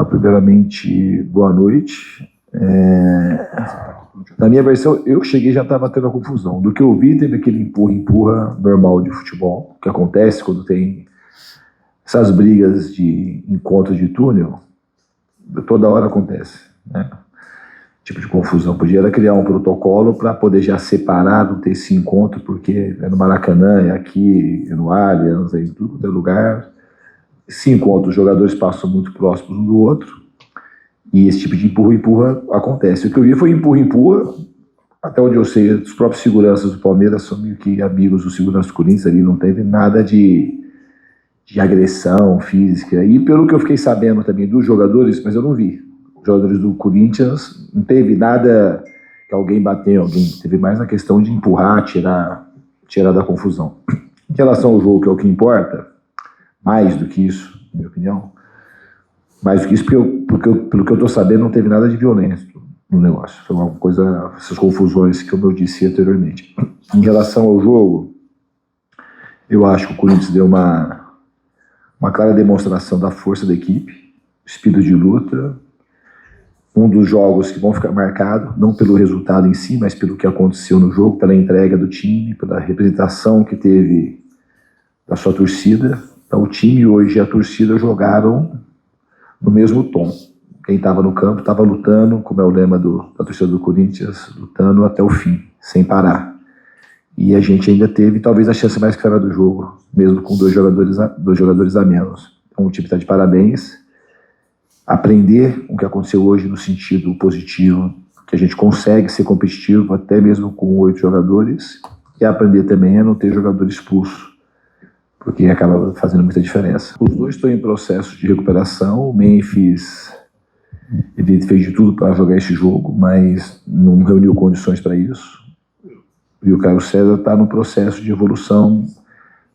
Primeiramente, boa noite. Na minha versão, eu cheguei e já estava tendo a confusão. Do que eu vi, teve aquele empurra-empurra normal de futebol, que acontece quando tem essas brigas de encontro de túnel, toda hora acontece, né? Tipo de confusão. Podia criar um protocolo para poder já separar, não ter esse encontro, porque é no Maracanã, é aqui, é no Allianz, é em tudo é lugar. Se encontra, os jogadores passam muito próximos um do outro, e esse tipo de empurra-empurra acontece. O que eu vi foi empurra-empurra, até onde eu sei, os próprios seguranças do Palmeiras são meio que amigos dos seguranças do Corinthians ali, não teve nada de agressão física. E pelo que eu fiquei sabendo também dos jogadores, mas eu não vi, os jogadores do Corinthians, não teve nada que alguém bateu em alguém, teve mais na questão de empurrar, tirar da confusão. Em relação ao jogo, que é o que importa, mais do que isso, na minha opinião, mais do que isso, porque pelo que eu estou sabendo, não teve nada de violência no negócio. Foi uma coisa, essas confusões que eu disse anteriormente. Em relação ao jogo, eu acho que o Corinthians deu uma clara demonstração da força da equipe, espírito de luta, um dos jogos que vão ficar marcados, não pelo resultado em si, mas pelo que aconteceu no jogo, pela entrega do time, pela representação que teve da sua torcida. Então, o time hoje e a torcida jogaram no mesmo tom. Quem estava no campo estava lutando, como é o lema da torcida do Corinthians, lutando até o fim, sem parar. E a gente ainda teve, talvez, a chance mais clara do jogo, mesmo com dois jogadores a menos. Então, o time está de parabéns. Aprender o que aconteceu hoje no sentido positivo, que a gente consegue ser competitivo, até mesmo com 8 jogadores, e aprender também a não ter jogador expulso, porque acaba fazendo muita diferença. Os dois estão em processo de recuperação. O Memphis, ele fez de tudo para jogar esse jogo, mas não reuniu condições para isso. E o Carlos César está no processo de evolução,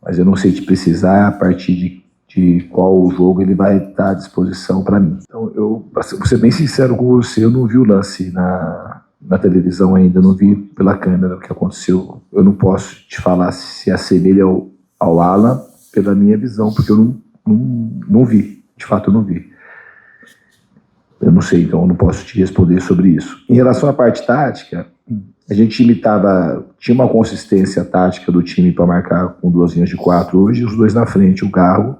mas eu não sei te precisar a partir de qual jogo ele vai estar à disposição para mim. Então, vou ser bem sincero com você, eu não vi o lance na televisão ainda, não vi pela câmera o que aconteceu. Eu não posso te falar se assemelha ao Alan pela minha visão, porque eu não vi, de fato eu não vi. Eu não sei, então eu não posso te responder sobre isso. Em relação à parte tática, a gente tinha uma consistência tática do time para marcar com 2 linhas de 4 hoje, os dois na frente, o Garro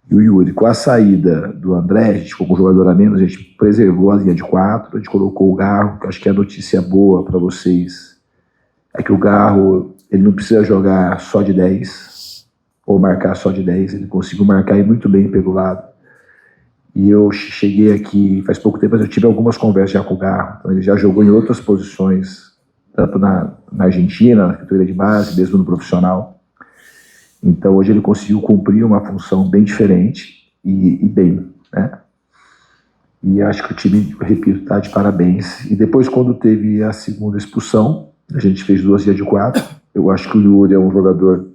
e o Yuri. Com a saída do André, a gente ficou com um jogador a menos, a gente preservou a linha de 4, a gente colocou o Garro, que acho que é a notícia boa para vocês, é que o Garro, ele não precisa jogar só de 10, ou marcar só de 10, ele conseguiu marcar muito bem pelo lado. E eu cheguei aqui faz pouco tempo, mas eu tive algumas conversas já com o Garro, então ele já jogou em outras posições, tanto na Argentina, na categoria de base, mesmo no profissional. Então hoje ele conseguiu cumprir uma função bem diferente e bem, né? E acho que o time, repito, está de parabéns. E depois, quando teve a segunda expulsão, a gente fez 2 linhas de 4. Eu acho que o Yuri é um jogador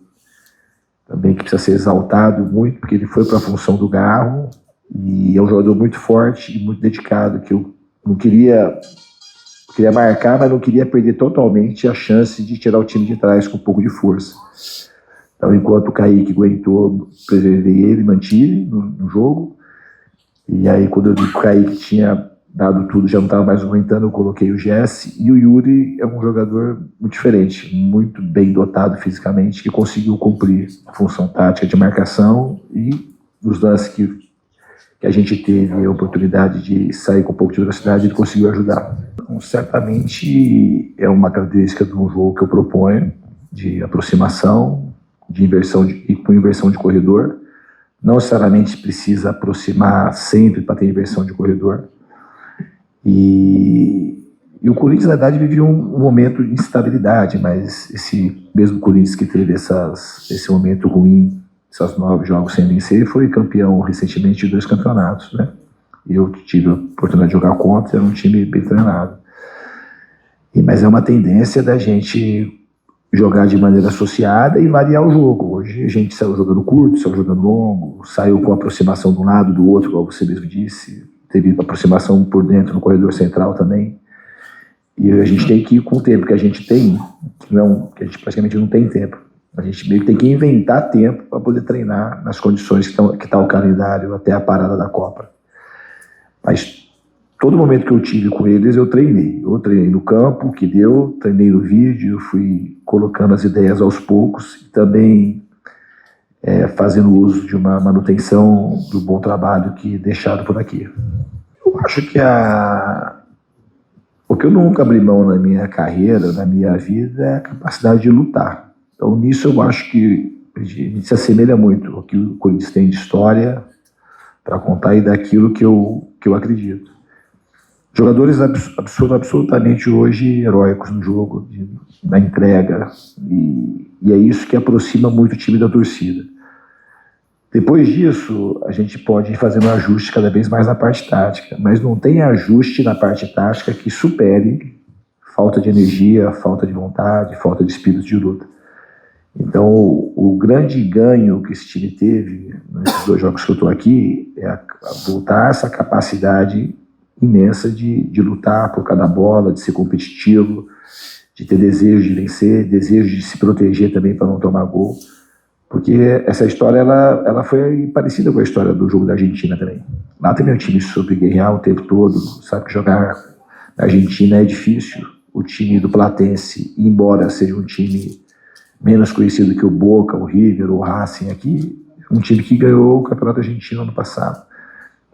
também que precisa ser exaltado muito, porque ele foi para a função do Garro, e é um jogador muito forte e muito dedicado, que eu não queria marcar, mas não queria perder totalmente a chance de tirar o time de trás com um pouco de força. Então, enquanto o Kaique aguentou, preservei ele, mantive no jogo. E aí, quando eu vi que o Kaique tinha dado tudo, já não estava mais aguentando, eu coloquei o Jesse. E o Yuri é um jogador muito diferente, muito bem dotado fisicamente, que conseguiu cumprir a função tática de marcação, e nos lances que a gente teve a oportunidade de sair com um pouco de velocidade, ele conseguiu ajudar. Então, certamente é uma característica do jogo que eu proponho, de aproximação, com inversão de corredor. Não necessariamente precisa aproximar sempre para ter inversão de corredor. E o Corinthians, na verdade, vivia um momento de instabilidade, mas esse mesmo Corinthians que teve esse momento ruim, esses 9 jogos sem vencer, foi campeão recentemente de 2 campeonatos, né? E eu tive a oportunidade de jogar contra, era um time bem treinado. Mas é uma tendência da gente jogar de maneira associada e variar o jogo. Hoje a gente saiu jogando curto, saiu jogando longo, saiu com aproximação de um lado do outro, como você mesmo disse, teve aproximação por dentro no corredor central também. E a gente tem que ir com o tempo que a gente tem, que a gente praticamente não tem tempo. A gente meio que tem que inventar tempo para poder treinar nas condições que está o calendário até a parada da Copa. Mas todo momento que eu tive com eles, eu treinei. Eu treinei no campo, que deu, treinei no vídeo, fui colocando as ideias aos poucos e também fazendo uso de uma manutenção do bom trabalho que deixado por aqui. Eu acho que o que eu nunca abri mão na minha carreira, na minha vida, é a capacidade de lutar. Então, nisso eu acho que a gente se assemelha muito ao que o Corinthians tem de história para contar e daquilo que eu acredito. Jogadores absolutamente hoje heróicos no jogo, na entrega, e é isso que aproxima muito o time da torcida. Depois disso, a gente pode ir fazendo ajuste cada vez mais na parte tática, mas não tem ajuste na parte tática que supere falta de energia, falta de vontade, falta de espírito de luta. Então, o grande ganho que esse time teve nesses 2 jogos que eu estou aqui é voltar essa capacidade imensa de lutar por cada bola, de ser competitivo, de ter desejo de vencer, desejo de se proteger também para não tomar gol. Porque essa história ela foi parecida com a história do jogo da Argentina também. Lá também o time soube guerrear o tempo todo, sabe que jogar na Argentina é difícil. O time do Platense, embora seja um time menos conhecido que o Boca, o River, o Racing aqui, um time que ganhou o Campeonato Argentino ano passado.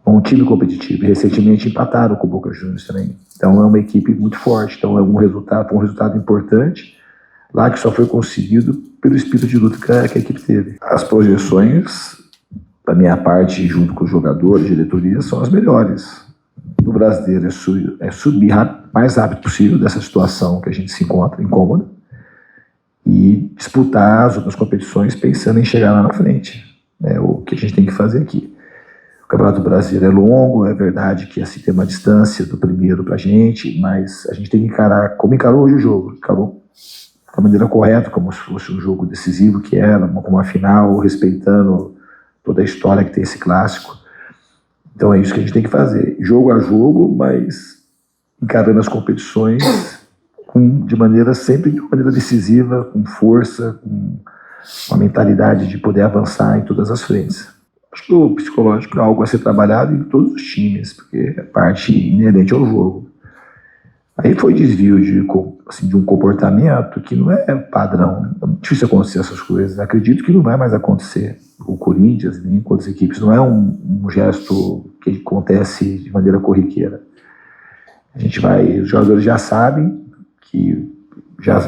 Um time competitivo. E recentemente empataram com o Boca Juniors também. Então é uma equipe muito forte. Então é um resultado importante lá que só foi conseguido pelo espírito de luta que a equipe teve. As projeções, da minha parte, junto com os jogadores, diretoria, são as melhores. No brasileiro é subir mais rápido possível dessa situação que a gente se encontra incômoda e disputar as outras competições pensando em chegar lá na frente. É o que a gente tem que fazer aqui. O Campeonato Brasileiro é longo, é verdade que assim tem uma distância do primeiro pra gente, mas a gente tem que encarar como encarou hoje o jogo. Encarou da maneira correta, como se fosse um jogo decisivo que era, como uma final, respeitando toda a história que tem esse clássico. Então é isso que a gente tem que fazer, jogo a jogo, mas encarando as competições sempre de maneira decisiva, com força, com uma mentalidade de poder avançar em todas as frentes. Acho que o psicológico é algo a ser trabalhado em todos os times, porque é parte inerente ao jogo. Aí foi desvio de um comportamento que não é padrão. É muito difícil acontecer essas coisas. Acredito que não vai mais acontecer. O Corinthians, nem com outras equipes, não é um gesto que acontece de maneira corriqueira. Os jogadores já sabem que já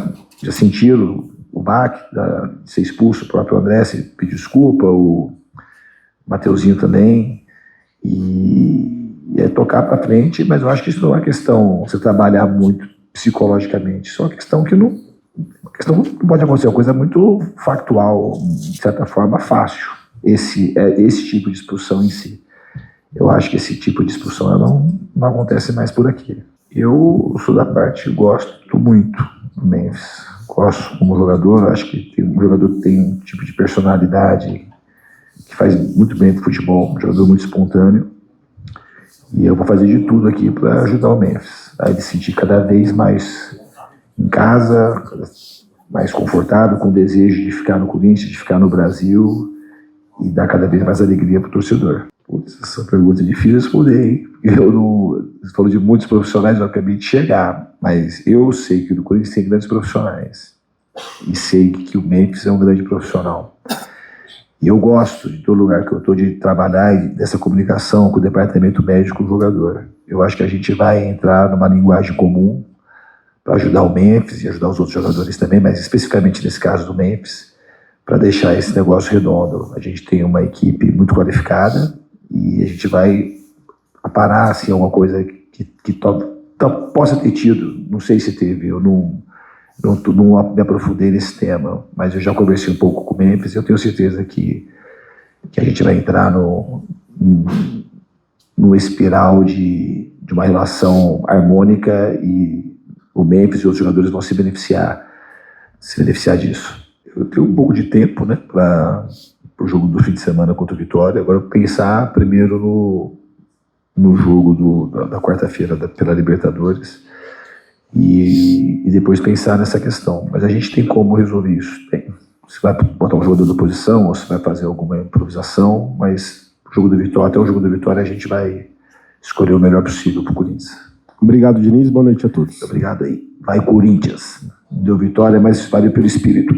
sentiram o baque de ser expulso, o próprio André se pediu desculpa, o Mateuzinho também, e é tocar para frente, mas eu acho que isso não é questão você trabalhar muito psicologicamente, só uma questão que não pode acontecer, é uma coisa muito factual, de certa forma fácil, esse tipo de expulsão em si. Eu acho que esse tipo de expulsão não acontece mais por aqui. Eu sou da parte, gosto muito do Memphis, gosto como jogador, acho que tem um jogador que tem um tipo de personalidade que faz muito bem pro futebol, um jogador muito espontâneo, e eu vou fazer de tudo aqui para ajudar o Memphis a ele se sentir cada vez mais em casa, mais confortável, com desejo de ficar no Corinthians, de ficar no Brasil e dar cada vez mais alegria pro torcedor. Putz, essa pergunta é difícil de responder, hein? Você falou de muitos profissionais, eu acabei de chegar, mas eu sei que no Corinthians tem grandes profissionais e sei que o Memphis é um grande profissional. E eu gosto de todo lugar que eu estou de trabalhar e dessa comunicação com o departamento médico do jogador. Eu acho que a gente vai entrar numa linguagem comum para ajudar o Memphis e ajudar os outros jogadores também, mas especificamente nesse caso do Memphis, para deixar esse negócio redondo. A gente tem uma equipe muito qualificada e a gente vai aparar assim, alguma coisa que possa ter tido, não sei se teve, eu não me aprofundei nesse tema, mas eu já conversei um pouco com o Memphis e eu tenho certeza que a gente vai entrar no espiral de uma relação harmônica e o Memphis e os jogadores vão se beneficiar disso. Eu tenho um pouco de tempo, né, para o jogo do fim de semana contra o Vitória, agora pensar primeiro no jogo da quarta-feira pela Libertadores e depois pensar nessa questão. Mas a gente tem como resolver isso. Você vai botar um jogador da oposição ou você vai fazer alguma improvisação, mas até o jogo do Vitória a gente vai escolher o melhor possível para o Corinthians. Obrigado, Diniz. Boa noite a todos. Obrigado aí. Vai, Corinthians. Deu vitória, mas vale pelo espírito.